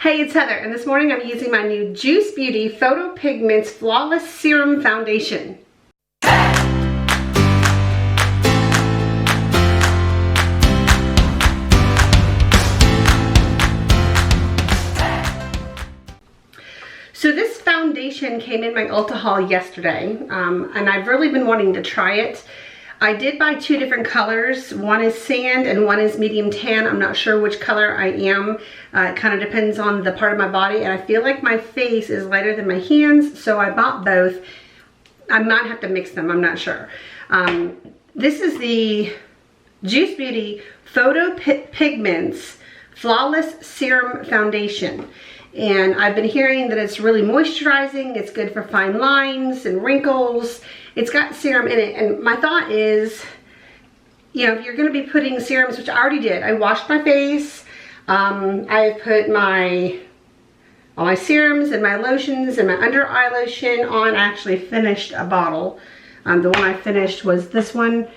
Hey, it's Heather, and this morning I'm using my new Juice Beauty PHYTO-PIGMENTS Flawless Serum Foundation. So this foundation came in my Ulta haul yesterday, and I've really been wanting to try it. I did buy two different colors. One is sand and one is medium tan. I'm not sure which color I am. It kind of depends on the part of my body, and I feel like my face is lighter than my hands, so I bought both. I might have to mix them, I'm not sure. This is the Juice Beauty PHYTO-PIGMENTS Flawless Serum Foundation. And I've been hearing that it's really moisturizing, it's good for fine lines and wrinkles. It's got serum in it, and my thought is, you know, if you're gonna be putting serums, which I already did, I washed my face, I put all my serums and my lotions and my under eye lotion on. I actually finished a bottle. The one I finished was this one.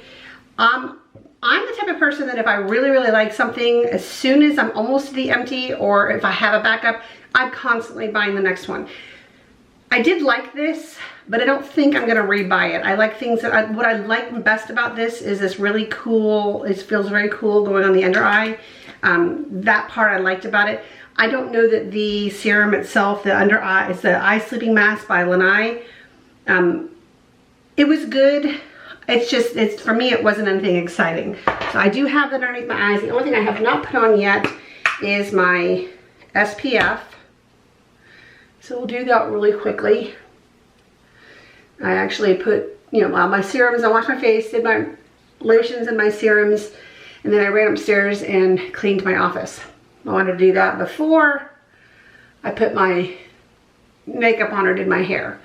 I'm the type of person that if I really, really like something, as soon as I'm almost to the empty, or if I have a backup, I'm constantly buying the next one. I did like this, but I don't think I'm gonna rebuy it. I like things that what I like best about this is this really cool, it feels very cool going on the under eye. That part I liked about it. I don't know that the serum itself, the under eye, it's the eye sleeping mask by Lanai. It was good. It's just, for me, it wasn't anything exciting. So I do have that underneath my eyes. The only thing I have not put on yet is my SPF. So we'll do that really quickly. I actually put, you know, my serums, I washed my face, did my lotions and my serums, and then I ran upstairs and cleaned my office. I wanted to do that before I put my makeup on or did my hair.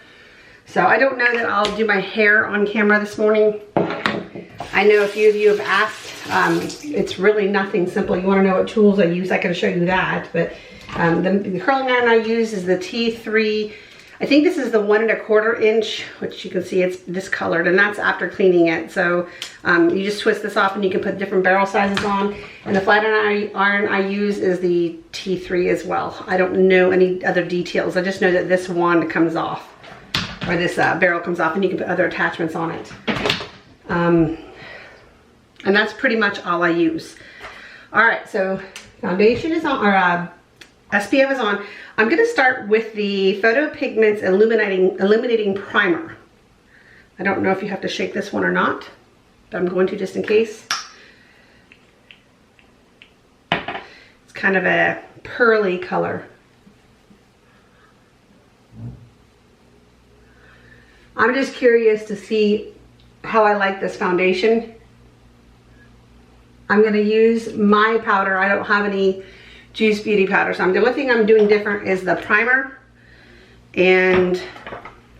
So I don't know that I'll do my hair on camera this morning. I know a few of you have asked. It's really nothing simple. You want to know what tools I use, I can show you that. But the curling iron I use is the T3. I think this is the 1 1/4 inch, which you can see it's discolored, and that's after cleaning it. So you just twist this off and you can put different barrel sizes on. And the flat iron I use is the T3 as well. I don't know any other details. I just know that this wand comes off, or this barrel comes off, and you can put other attachments on it. And that's pretty much all I use. All right, so foundation is on, or SPF is on. I'm gonna start with the PHYTO-PIGMENTS Illuminating Primer. I don't know if you have to shake this one or not, but I'm going to just in case. It's kind of a pearly color. I'm just curious to see how I like this foundation. I'm gonna use my powder. I don't have any Juice Beauty powder, so the only thing I'm doing different is the primer and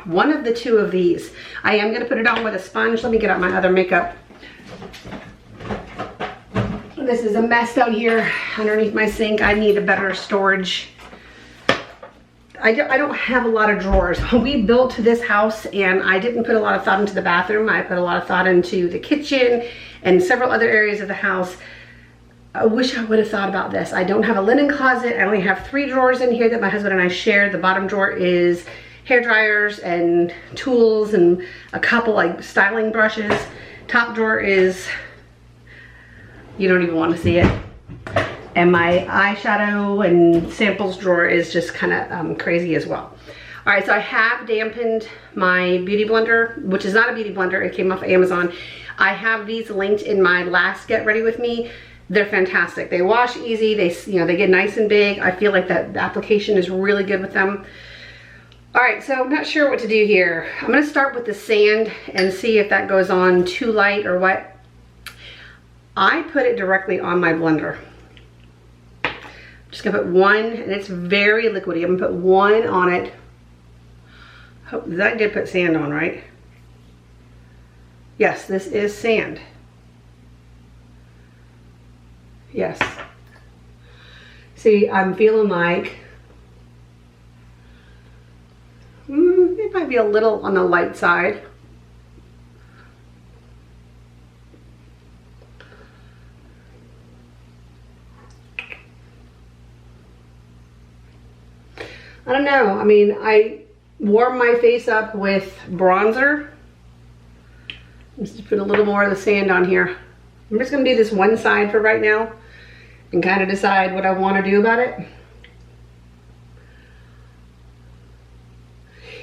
one of the two of these. I am gonna put it on with a sponge. Let me get out my other makeup. This is a mess out here underneath my sink. I need a better storage. I don't have a lot of drawers. We built this house and I didn't put a lot of thought into the bathroom. I put a lot of thought into the kitchen and several other areas of the house. I wish I would have thought about this. I don't have a linen closet. I only have 3 drawers in here that my husband and I share. The bottom drawer is hair dryers and tools and a couple like styling brushes. Top drawer is, you don't even want to see it. And my eyeshadow and samples drawer is just kind of crazy as well. All right, so I have dampened my beauty blender, which is not a beauty blender. It came off Amazon. I have these linked in my last Get Ready With Me. They're fantastic. They wash easy. They get nice and big. I feel like that the application is really good with them. All right, so I'm not sure what to do here. I'm gonna start with the sand and see if that goes on too light or what. I put it directly on my blender. Just gonna put one, and it's very liquidy. I'm gonna put one on it. Hope that did put sand on, right? Yes, this is sand. Yes. See, I'm feeling like it might be a little on the light side. I don't know. I mean, I warm my face up with bronzer. Let's just put a little more of the sand on here. I'm just gonna do this one side for right now and kind of decide what I want to do about it.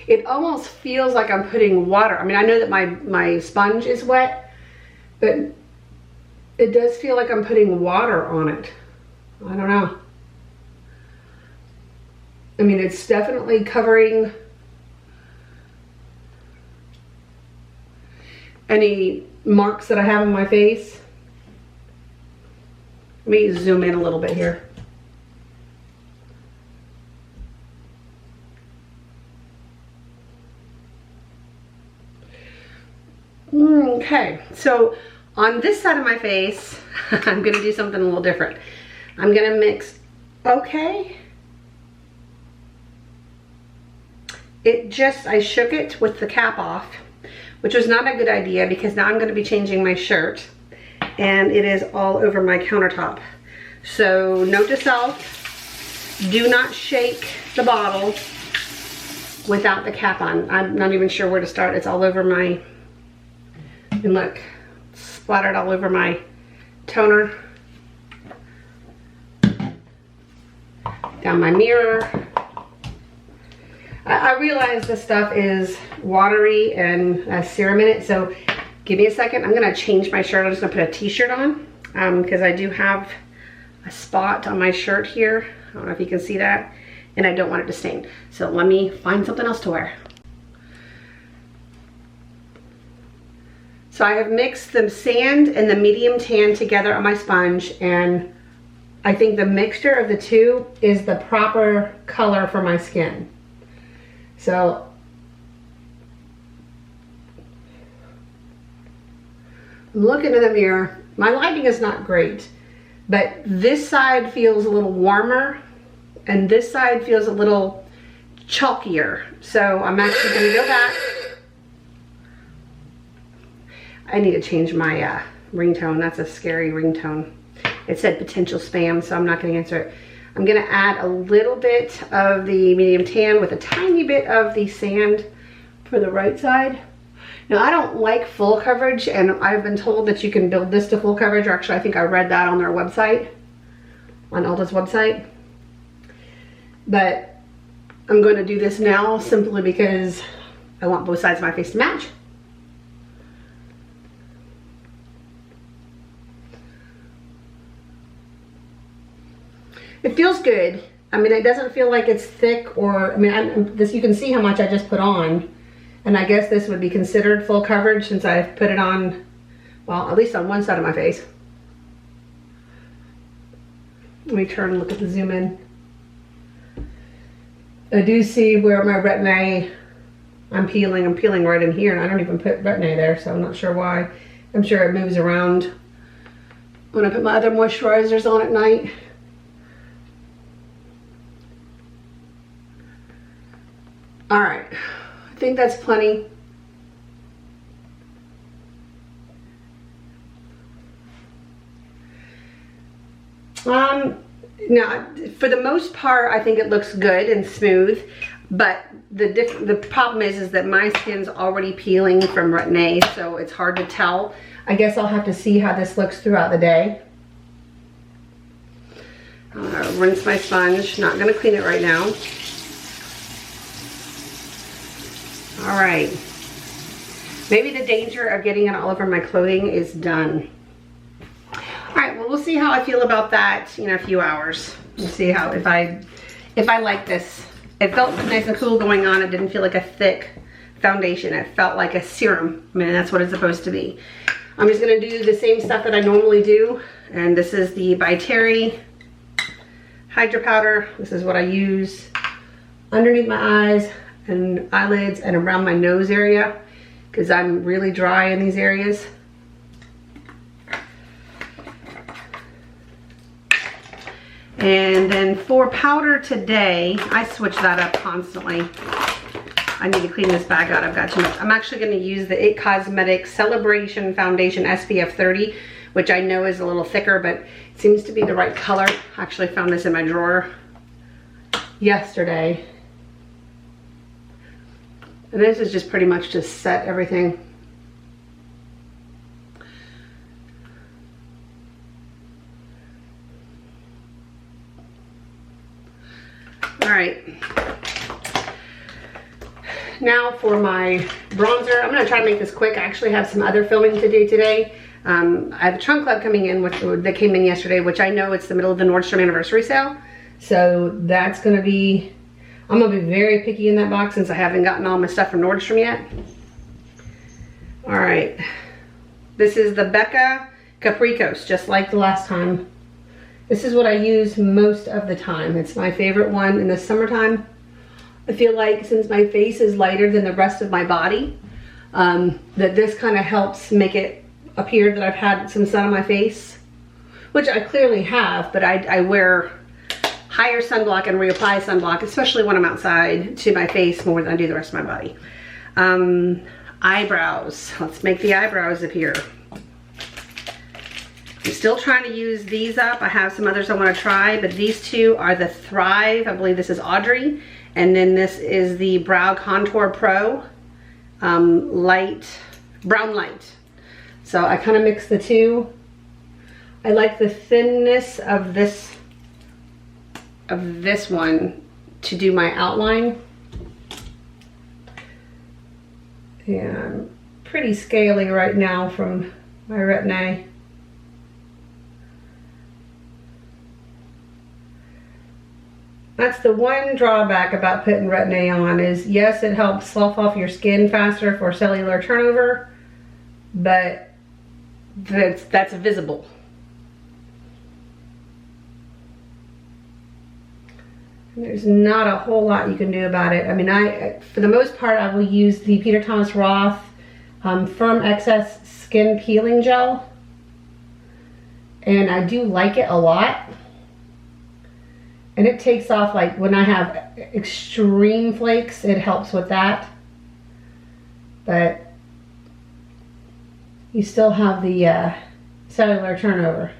It almost feels like I'm putting water. I mean, I know that my sponge is wet, but it does feel like I'm putting water on it. I don't know. I mean, it's definitely covering any marks that I have on my face. Let me zoom in a little bit here. Okay, so on this side of my face, I'm gonna do something a little different. I'm gonna mix, okay. I shook it with the cap off, which was not a good idea because now I'm gonna be changing my shirt and it is all over my countertop. So note to self, do not shake the bottle without the cap on. I'm not even sure where to start. It's all over my, and look, splattered all over my toner, down my mirror. I realize this stuff is watery and serum in it, so give me a second. I'm gonna change my shirt. I'm just gonna put a t-shirt on because I do have a spot on my shirt here. I don't know if you can see that, and I don't want it to stain. So let me find something else to wear. So I have mixed the sand and the medium tan together on my sponge, and I think the mixture of the two is the proper color for my skin. So I'm looking in the mirror. My lighting is not great, but this side feels a little warmer and this side feels a little chalkier. So I'm actually gonna go back. I need to change my ringtone. That's a scary ringtone. It said potential spam, so I'm not gonna answer it. I'm gonna add a little bit of the medium tan with a tiny bit of the sand for the right side. Now, I don't like full coverage, and I've been told that you can build this to full coverage, or actually I think I read that on their website, on Ulta's website. But I'm gonna do this now simply because I want both sides of my face to match. It feels good. I mean, it doesn't feel like it's thick or, I mean, this, you can see how much I just put on. And I guess this would be considered full coverage since I've put it on, well, at least on one side of my face. Let me turn and look at the zoom in. I do see where my retin-A, I'm peeling right in here, and I don't even put retin-A there, so I'm not sure why. I'm sure it moves around when I put my other moisturizers on at night. All right, I think that's plenty. Now, for the most part, I think it looks good and smooth, but the problem is that my skin's already peeling from retin-A, so it's hard to tell. I guess I'll have to see how this looks throughout the day. I'm gonna rinse my sponge, not gonna clean it right now. All right, maybe the danger of getting it all over my clothing is done. All right, well, we'll see how I feel about that in a few hours. We'll see how, if I like this. It felt nice and cool going on. It didn't feel like a thick foundation. It felt like a serum. I mean, that's what it's supposed to be. I'm just gonna do the same stuff that I normally do. And this is the By Terry Hydra Powder. This is what I use underneath my eyes and eyelids and around my nose area because I'm really dry in these areas. And then for powder today, I switch that up constantly. I need to clean this bag out. I've got too much. I'm actually going to use the IT Cosmetics Celebration Foundation SPF 30, which I know is a little thicker, but it seems to be the right color. I actually found this in my drawer yesterday. And this is just pretty much to set everything. All right. Now for my bronzer. I'm gonna try to make this quick. I actually have some other filming to do today. I have a trunk club coming in, that came in yesterday, which I know it's the middle of the Nordstrom anniversary sale. So that's gonna be, I'm gonna be very picky in that box since I haven't gotten all my stuff from Nordstrom yet. All right, this is the Becca Capricos, just like the last time. This is what I use most of the time. It's my favorite one in the summertime. I feel like since my face is lighter than the rest of my body, that this kind of helps make it appear that I've had some sun on my face, which I clearly have, but I wear higher sunblock and reapply sunblock, especially when I'm outside, to my face more than I do the rest of my body. Eyebrows. Let's make the eyebrows appear. I'm still trying to use these up. I have some others I want to try, but these two are the Thrive. I believe this is Audrey. And then this is the Brow Contour Pro Light, Brown Light. So I kind of mix the two. I like the thinness of this one to do my outline. And I'm pretty scaly right now from my Retin-A. That's the one drawback about putting Retin-A on is, yes, it helps slough off your skin faster for cellular turnover, but that's visible. And there's not a whole lot you can do about it. I mean, for the most part, I will use the Peter Thomas Roth Firm Excess Skin Peeling Gel, and I do like it a lot. And it takes off, like when I have extreme flakes, it helps with that. But you still have the cellular turnover,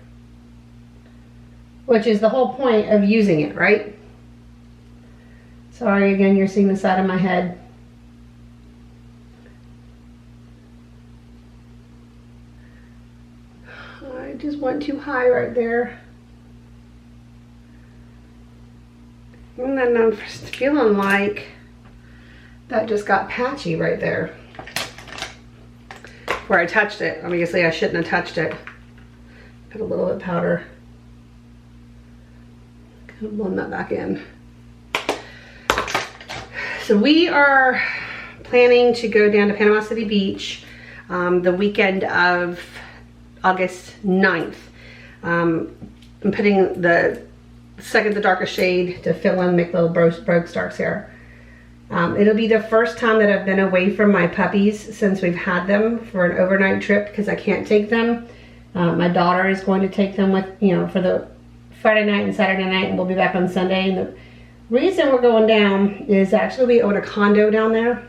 which is the whole point of using it, right? Sorry, again, you're seeing the side of my head. I just went too high right there. And then I'm feeling like that just got patchy right there where I touched it. Obviously I shouldn't have touched it. Put a little bit of powder. Kind of blend that back in. So we are planning to go down to Panama City Beach the weekend of August 9th. I'm putting the second the darkest shade to fill in, make little brogue starks here. It'll be the first time that I've been away from my puppies since we've had them for an overnight trip because I can't take them. My daughter is going to take them with, for the Friday night and Saturday night, and we'll be back on Sunday. And the reason we're going down is actually we own a condo down there.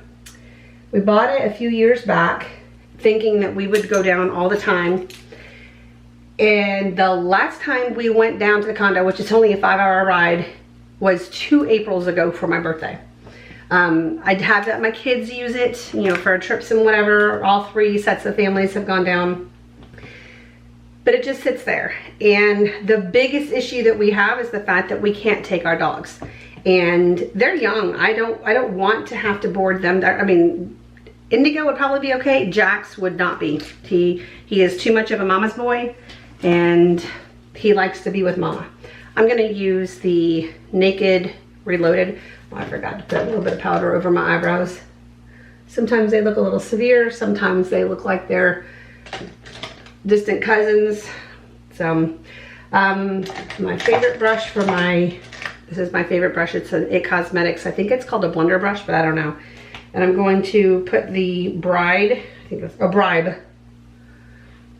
We bought it a few years back thinking that we would go down all the time. And the last time we went down to the condo, which is only a 5-hour ride, was 2 Aprils ago for my birthday. I'd have my kids use it, for trips and whatever. All 3 sets of families have gone down. But it just sits there. And the biggest issue that we have is the fact that we can't take our dogs. And they're young. I don't want to have to board them. I mean, Indigo would probably be okay. Jax would not be. He is too much of a mama's boy. And he likes to be with mama. I'm gonna use the Naked Reloaded. Oh, I forgot to put a little bit of powder over my eyebrows. Sometimes they look a little severe. Sometimes they look like they're distant cousins. So, my favorite brush for this is my favorite brush. It's an It Cosmetics. I think it's called a blender brush, but I don't know. And I'm going to put the Bribe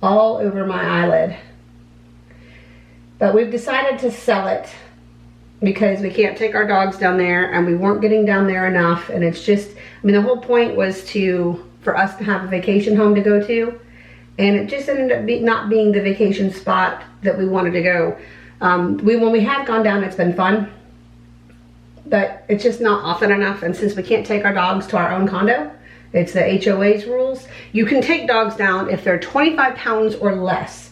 all over my eyelid. But we've decided to sell it because we can't take our dogs down there and we weren't getting down there enough. And it's just, the whole point was for us to have a vacation home to go to. And it just ended up not being the vacation spot that we wanted to go. When we have gone down, it's been fun. but it's just not often enough. And since we can't take our dogs to our own condo, it's the HOA's rules. You can take dogs down if they're 25 pounds or less.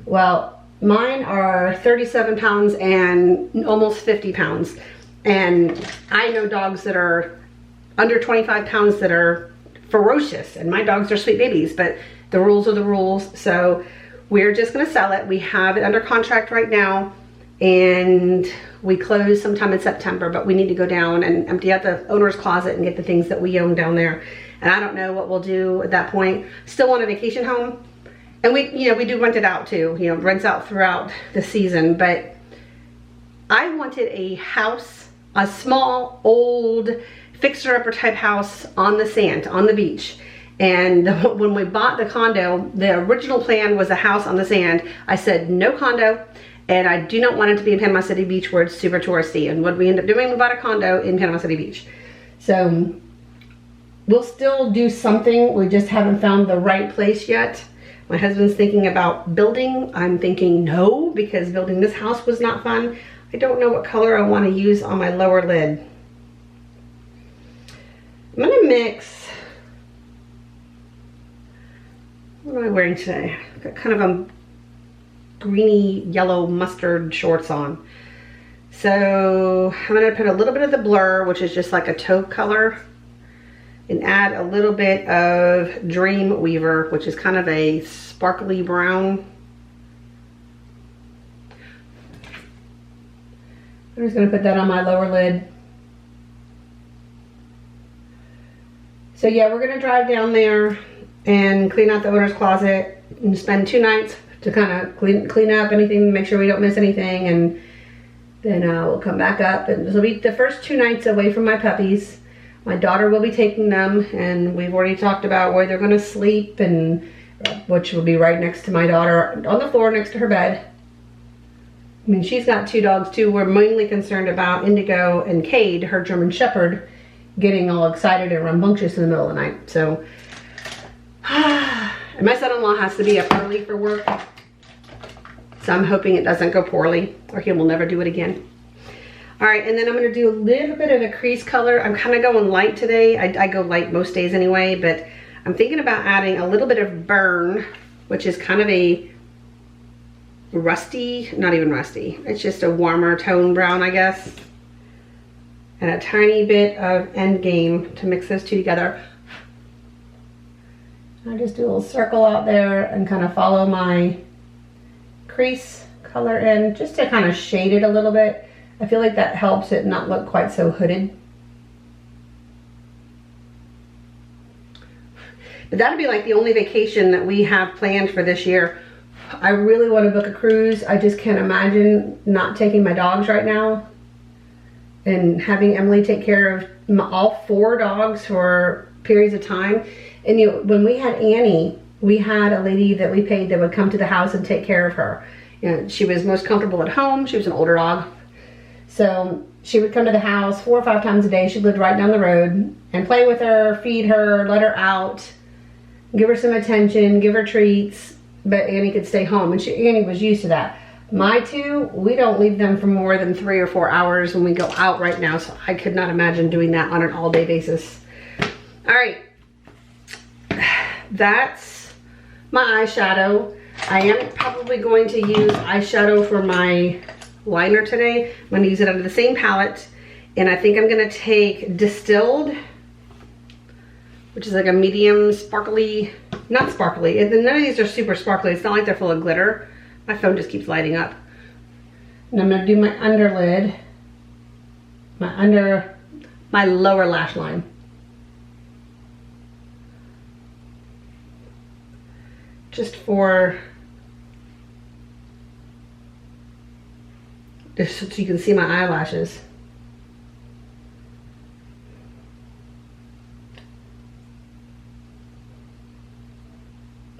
Well, mine are 37 pounds and almost 50 pounds. And I know dogs that are under 25 pounds that are ferocious, and my dogs are sweet babies, but the rules are the rules. So we're just gonna sell it. We have it under contract right now, and we close sometime in September, but we need to go down and empty out the owner's closet and get the things that we own down there. And I don't know what we'll do at that point. Still want a vacation home. And we do rent it out too, rents out throughout the season. But I wanted a house, a small, old, fixer-upper type house on the sand, on the beach. And when we bought the condo, the original plan was a house on the sand. I said, no condo. And I do not want it to be in Panama City Beach where it's super touristy. And what we end up doing, we bought a condo in Panama City Beach. So we'll still do something. We just haven't found the right place yet. My husband's thinking about building. I'm thinking no, because building this house was not fun. I don't know what color I want to use on my lower lid. I'm gonna mix. What am I wearing today? I've got kind of a greeny yellow mustard shorts on. So I'm gonna put a little bit of the blur, which is just like a taupe color, and add a little bit of Dreamweaver, which is kind of a sparkly brown. I'm just gonna put that on my lower lid. So yeah, we're gonna drive down there and clean out the owner's closet and spend 2 nights to kind of clean up anything, make sure we don't miss anything, and then we'll come back up. And this will be the first 2 nights away from my puppies. My daughter will be taking them, and we've already talked about where they're gonna sleep, and which will be right next to my daughter on the floor next to her bed. I mean, she's got 2 dogs too. We're mainly concerned about Indigo and Cade, her German Shepherd, getting all excited and rambunctious in the middle of the night. So, and my son-in-law has to be up early for work, so I'm hoping it doesn't go poorly, or he will never do it again. All right, and then I'm gonna do a little bit of a crease color. I'm kind of going light today. I go light most days anyway, but I'm thinking about adding a little bit of burn, which is kind of a rusty, not even rusty. It's just a warmer tone brown, I guess. And a tiny bit of Endgame to mix those 2 together. I just do a little circle out there and kind of follow my crease color in, just to kind of shade it a little bit. I feel like that helps it not look quite so hooded. But that'd be like the only vacation that we have planned for this year. I really want to book a cruise. I just can't imagine not taking my dogs right now and having Emily take care of all 4 dogs for periods of time. And when we had Annie, we had a lady that we paid that would come to the house and take care of her. She was most comfortable at home. She was an older dog. So she would come to the house 4 or 5 times a day. She lived right down the road, and play with her, feed her, let her out, give her some attention, give her treats, but Annie could stay home, and Annie was used to that. My 2, we don't leave them for more than 3 or 4 hours when we go out right now, so I could not imagine doing that on an all-day basis. All right, that's my eyeshadow. I am probably going to use eyeshadow for my liner today. I'm going to use it under the same palette, and I think I'm going to take Distilled, which is like a medium sparkly, not sparkly, and none of these are super sparkly. It's not like they're full of glitter. My phone just keeps lighting up. And I'm going to do my underlid, my lower lash line. Just for, just so you can see my eyelashes.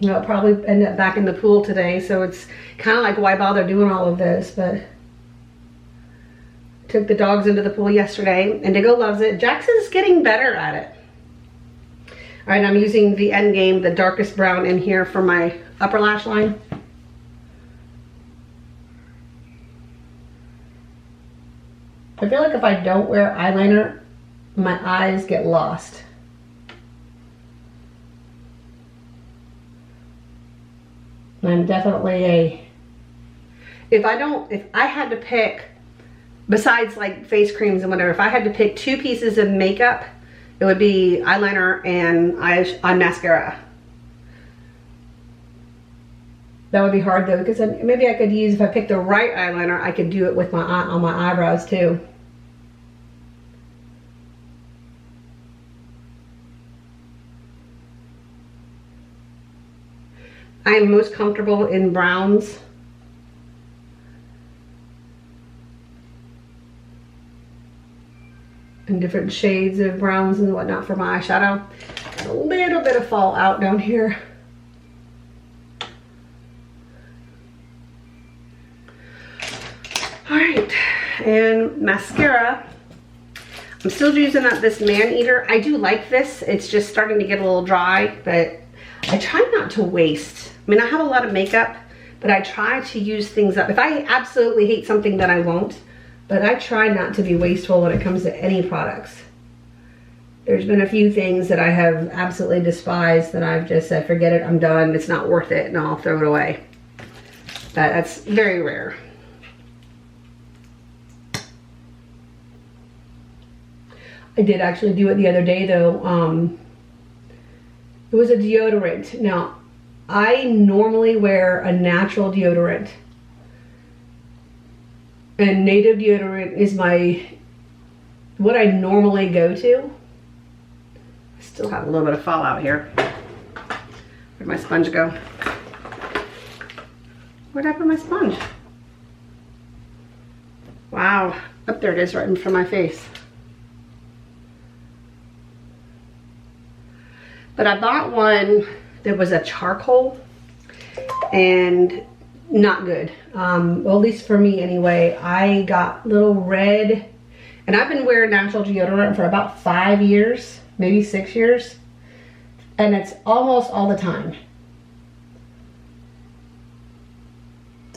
I'll probably end up back in the pool today, so it's kind of like, why bother doing all of this? But took the dogs into the pool yesterday. Indigo loves it. Jackson's getting better at it. All right, I'm using the Endgame, the darkest brown in here for my upper lash line. I feel like if I don't wear eyeliner, my eyes get lost. I'm definitely if I had to pick, besides like face creams and whatever, if I had to pick 2 pieces of makeup, it would be eyeliner and eye mascara. That would be hard though, because maybe I could use, if I picked the right eyeliner, I could do it with my on my eyebrows too. I am most comfortable in browns. And different shades of browns and whatnot for my eyeshadow. A little bit of fallout down here. All right, and mascara. I'm still using this Man Eater. I do like this. It's just starting to get a little dry, but I try not to waste. I mean, I have a lot of makeup, but I try to use things up. If I absolutely hate something, then I won't. But I try not to be wasteful when it comes to any products. There's been a few things that I have absolutely despised that I've just said, forget it, I'm done, it's not worth it, and I'll throw it away. But that's very rare. I did actually do it the other day though. It was a deodorant. Now, I normally wear a natural deodorant. And native deodorant is what I normally go to. I still have a little bit of fallout here. Where'd my sponge go? Where'd I put my sponge? Wow, up there it is right in front of my face. But I bought one that was a charcoal and not good. Well, at least for me anyway. I got little red, and I've been wearing natural deodorant for about 5 years, maybe 6 years, and it's almost all the time.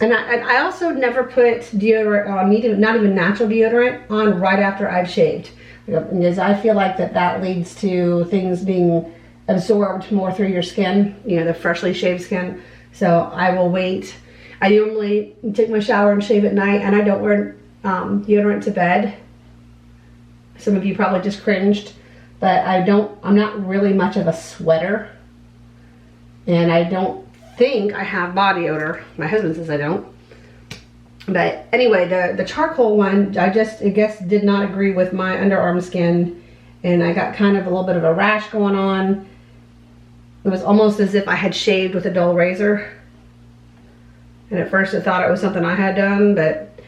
And I also never put deodorant on, not even natural deodorant on right after I've shaved, because I feel like that leads to things being absorbed more through your skin, you know, the freshly shaved skin. So I will wait. I normally take my shower and shave at night, and I don't wear deodorant to bed. Some of you probably just cringed, but I'm not really much of a sweater, and I don't think I have body odor. My husband says I don't. But anyway, the charcoal one, I guess did not agree with my underarm skin, and I got kind of a little bit of a rash going on. It was almost as if I had shaved with a dull razor. And at first I thought it was something I had done, but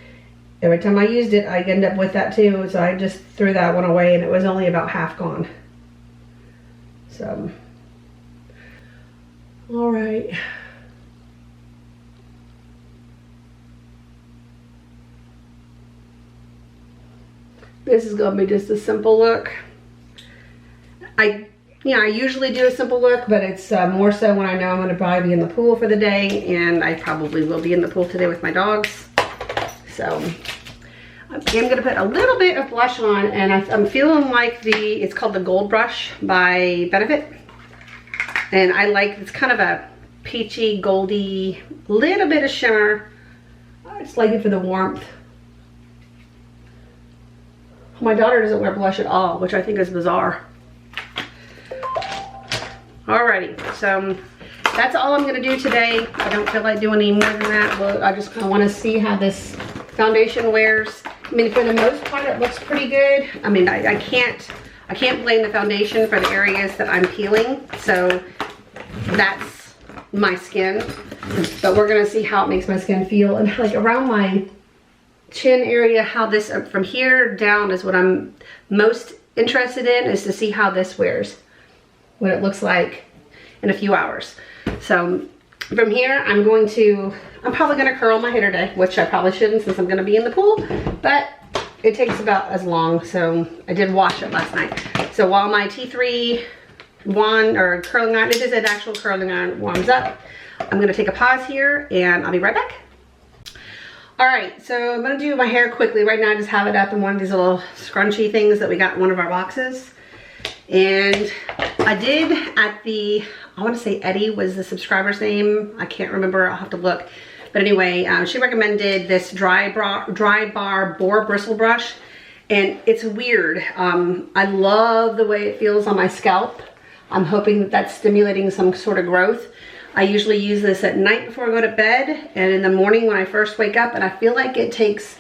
every time I used it, I'd end up with that too. So I just threw that one away, and it was only about half gone. So, all right. This is gonna be just a simple look. I usually do a simple look, but it's more so when I know I'm going to probably be in the pool for the day, and I probably will be in the pool today with my dogs. So I'm going to put a little bit of blush on, and I'm feeling like it's called the Gold Brush by Benefit. And I like, it's kind of a peachy, goldy, little bit of shimmer. I just like it for the warmth. My daughter doesn't wear blush at all, which I think is bizarre. Alrighty, so that's all I'm gonna do today. I don't feel like doing any more than that, but I just kind of want to see how this foundation wears. I mean, for the most part, it looks pretty good. I mean, I can't blame the foundation for the areas that I'm peeling, so that's my skin. But we're gonna see how it makes my skin feel, and like around my chin area, how this from here down is what I'm most interested in, is to see how this wears, what it looks like in a few hours. So from here, I'm probably gonna curl my hair today, which I probably shouldn't since I'm gonna be in the pool, but it takes about as long. So I did wash it last night. So while my T3 wand or curling iron, it is an actual curling iron, warms up, I'm gonna take a pause here and I'll be right back. All right, so I'm gonna do my hair quickly. Right now I just have it up in one of these little scrunchy things that we got in one of our boxes. And I did at the, I wanna say Eddie was the subscriber's name. I can't remember, I'll have to look. But anyway, she recommended this dry bar boar bristle brush. And it's weird. I love the way it feels on my scalp. I'm hoping that that's stimulating some sort of growth. I usually use this at night before I go to bed and in the morning when I first wake up, and I feel like it takes,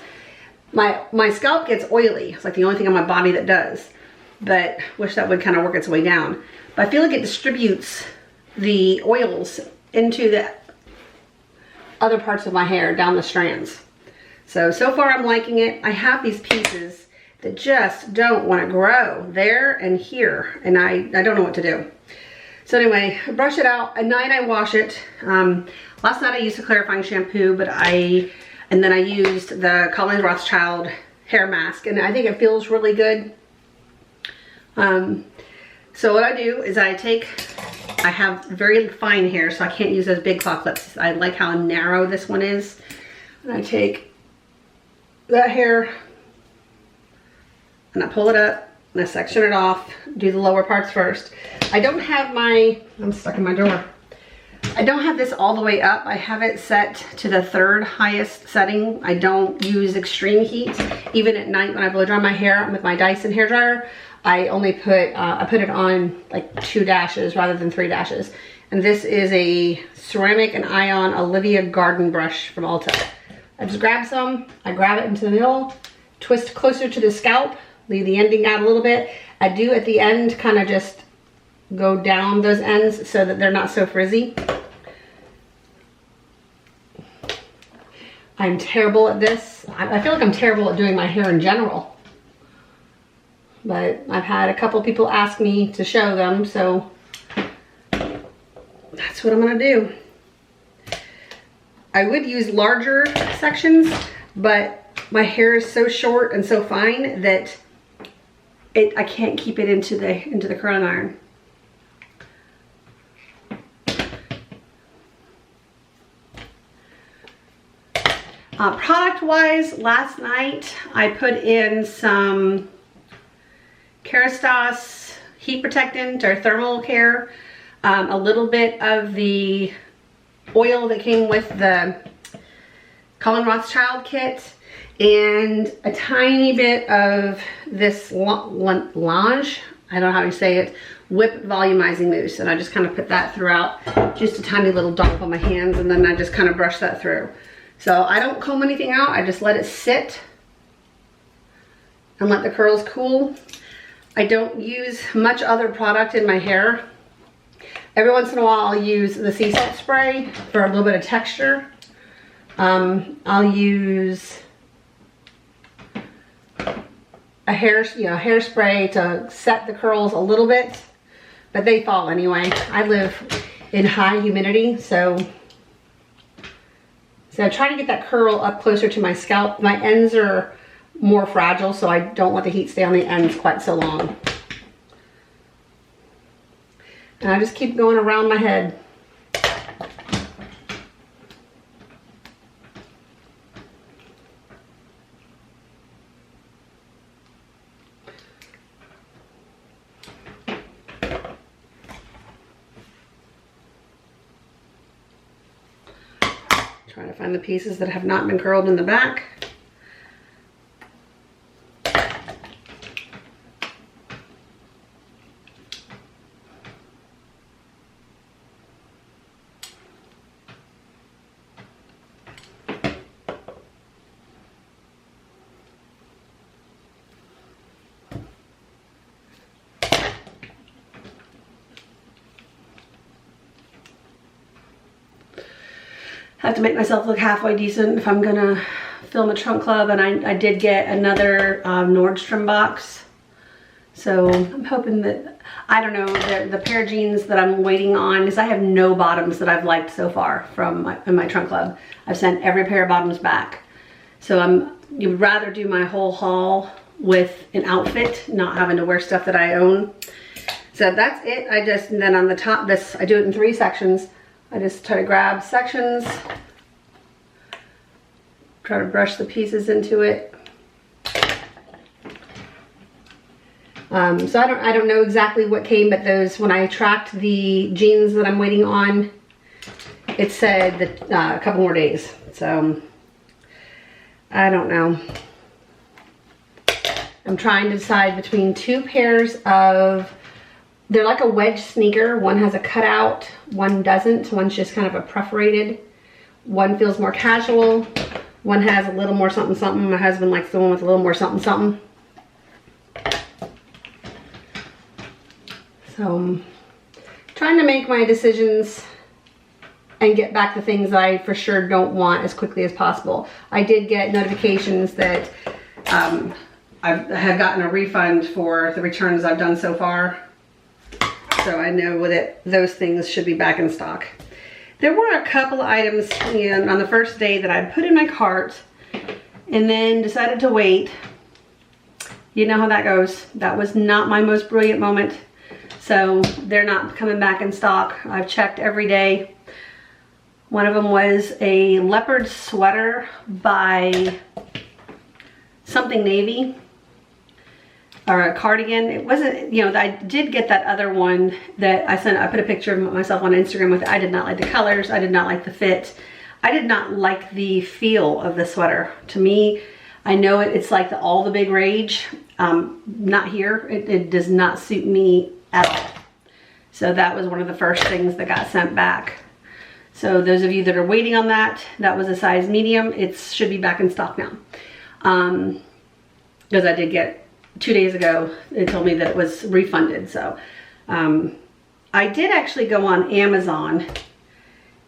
my scalp gets oily. It's like the only thing on my body that does. But wish that would kind of work its way down. But I feel like it distributes the oils into the other parts of my hair down the strands. So far I'm liking it. I have these pieces that just don't want to grow there and here, and I don't know what to do. So anyway, I brush it out. At night I wash it. Last night I used a clarifying shampoo, and then I used the Colleen Rothschild hair mask, and I think it feels really good. So what I do is I have very fine hair, so I can't use those big claw clips. I like how narrow this one is. And I take that hair and I pull it up and I section it off, do the lower parts first. I don't have I'm stuck in my drawer. I don't have this all the way up. I have it set to the 3rd highest setting. I don't use extreme heat. Even at night when I blow dry my hair with my Dyson hairdryer, I only put, I put it on like 2 dashes rather than 3 dashes. And this is a ceramic and ion Olivia garden brush from Ulta. I just grab some, I grab it into the middle, twist closer to the scalp, leave the ending out a little bit. I do at the end kind of just go down those ends so that they're not so frizzy. I'm terrible at this. I feel like I'm terrible at doing my hair in general. But I've had a couple people ask me to show them, so that's what I'm gonna do. I would use larger sections, but my hair is so short and so fine that I can't keep it into the curling iron. Product wise, last night I put in some Kerastase heat protectant or thermal care, a little bit of the oil that came with the Colleen Rothschild kit, and a tiny bit of this Lange, I don't know how you say it, whip volumizing mousse, and I just kind of put that throughout, just a tiny little dollop on my hands, and then I just kind of brush that through. So I don't comb anything out, I just let it sit and let the curls cool. I don't use much other product in my hair. Every once in a while I'll use the sea salt spray for a little bit of texture. I'll use a hairspray to set the curls a little bit, but they fall anyway. I live in high humidity, so I try to get that curl up closer to my scalp. My ends are more fragile, so I don't let the heat stay on the ends quite so long. And I just keep going around my head. Trying to find the pieces that have not been curled in the back. I have to make myself look halfway decent if I'm gonna film a trunk club, and I did get another Nordstrom box. So I'm hoping that, I don't know, the pair of jeans that I'm waiting on is I have no bottoms that I've liked so far from my trunk club. I've sent every pair of bottoms back. So you'd rather do my whole haul with an outfit, not having to wear stuff that I own. So that's it. And then on the top, I do it in 3 sections. I just try to grab sections, Try to brush the pieces into it. So I don't know exactly what came, but those, when I tracked the jeans that I'm waiting on, it said that a couple more days. So I don't know. I'm trying to decide between two pairs of, they're like a wedge sneaker. One has a cutout, one doesn't. One's just kind of a perforated. One feels more casual. One has a little more something something. My husband likes the one with a little more something something. So trying to make my decisions and get back the things that I for sure don't want as quickly as possible. I did get notifications that I have gotten a refund for the returns I've done so far. So I know that those things should be back in stock. There were a couple of items on the first day that I put in my cart and then decided to wait. You know how that goes. That was not my most brilliant moment. So they're not coming back in stock. I've checked every day. One of them was a leopard sweater by something navy, or a cardigan. It wasn't, you know, I did get that other one that I put a picture of myself on Instagram with. I did not like the colors. I did not like the fit. I did not like the feel of the sweater. To me, I know it's like all the big rage. Not here. It does not suit me at all. So that was one of the first things that got sent back. So those of you that are waiting on that, that was a size medium. It should be back in stock now. Because I did get 2 days ago, it told me that it was refunded. So I did actually go on Amazon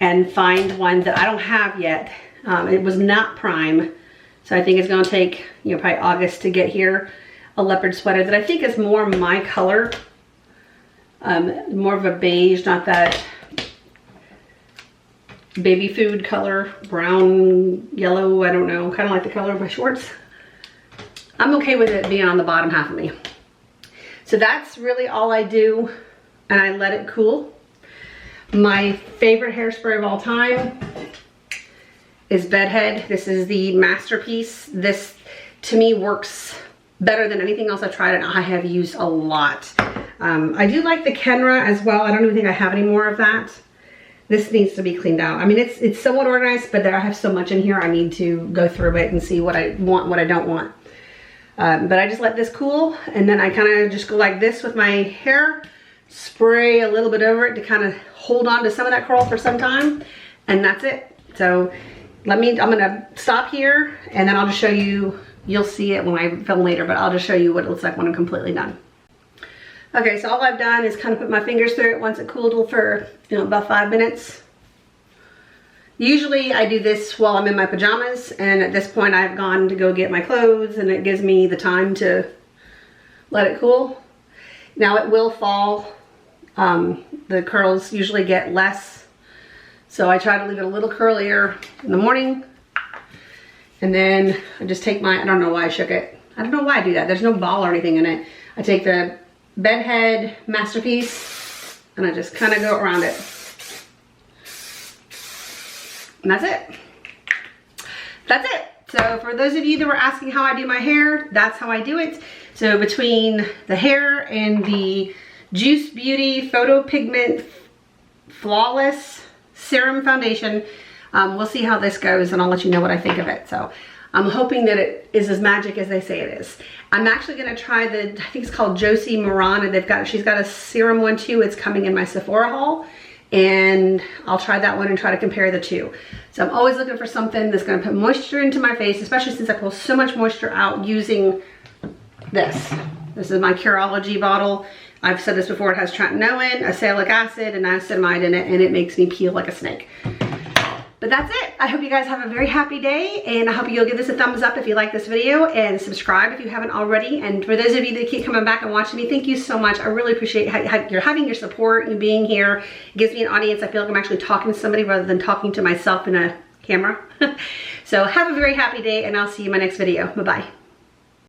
and find one that I don't have yet. It was not Prime. So I think it's going to take, you know, probably August to get here. A leopard sweater that I think is more my color. More of a beige, not that baby food color, brown, yellow, I don't know, kind of like the color of my shorts. I'm okay with it being on the bottom half of me. So that's really all I do, and I let it cool. My favorite hairspray of all time is Bedhead. This is the masterpiece. This to me works better than anything else I've tried, and I have used a lot. I do like the Kenra as well. I don't even think I have any more of that. This needs to be cleaned out. I mean, it's somewhat organized, but I have so much in here. I need to go through it and see what I want, what I don't want. But I just let this cool, and then I kind of just go like this with my hair, spray a little bit over it to kind of hold on to some of that curl for some time, and that's it. So I'm gonna stop here, and then I'll just show you. You'll see it when I film later, but I'll just show you what it looks like when I'm completely done. Okay, so all I've done is kind of put my fingers through it once it cooled for, you know, about 5 minutes. Usually I do this while I'm in my pajamas, and at this point I've gone to go get my clothes, and it gives me the time to let it cool. Now it will fall. The curls usually get less, so I try to leave it a little curlier in the morning. And then I just take I don't know why I shook it. I don't know why I do that. There's no ball or anything in it. I take the Bedhead Masterpiece and I just kind of go around it. And that's it. That's it. So for those of you that were asking how I do my hair, that's how I do it. So between the hair and the Juice Beauty PHYTO-PIGMENTS Flawless Serum Foundation, we'll see how this goes, and I'll let you know what I think of it. So I'm hoping that it is as magic as they say it is. I'm actually gonna try I think it's called Josie Moran, and she's got a serum one too. It's coming in my Sephora haul, and I'll try that one and try to compare the two. So I'm always looking for something that's gonna put moisture into my face, especially since I pull so much moisture out using this. This is my Curology bottle. I've said this before, it has tretinoin, acelaic acid, and niacinamide in it, and it makes me peel like a snake. But that's it. I hope you guys have a very happy day, and I hope you'll give this a thumbs up if you like this video, and subscribe if you haven't already. And for those of you that keep coming back and watching me, thank you so much. I really appreciate having your support and being here. It gives me an audience. I feel like I'm actually talking to somebody rather than talking to myself in a camera. So have a very happy day, and I'll see you in my next video. Bye-bye.